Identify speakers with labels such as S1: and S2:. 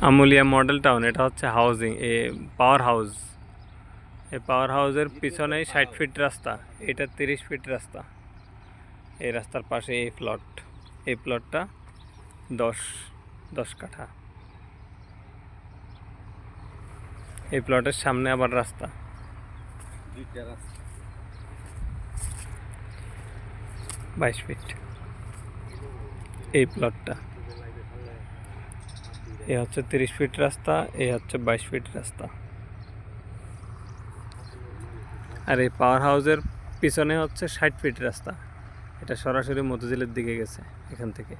S1: Amulia model town, এটা হচ্ছে housing এ power house. এই পাওয়ার হাউসের পিছনেই 60 ফিট রাস্তা, এটা 30 ফিট রাস্তা। এই রাস্তার পাশে এই প্লট, এই প্লটটা 10 কাঠা। এই প্লটের সামনে আবার রাস্তা, 22 ফিট। এই প্লটটা এ হচ্ছে 30 ফিট রাস্তা, এই হচ্ছে 22 ফিট রাস্তা। আর এই পাওয়ার হাউসের পিছনে হচ্ছে 60 ফিট রাস্তা। এটা সরাসরি মতিঝিলের দিকে গেছে এখান থেকে।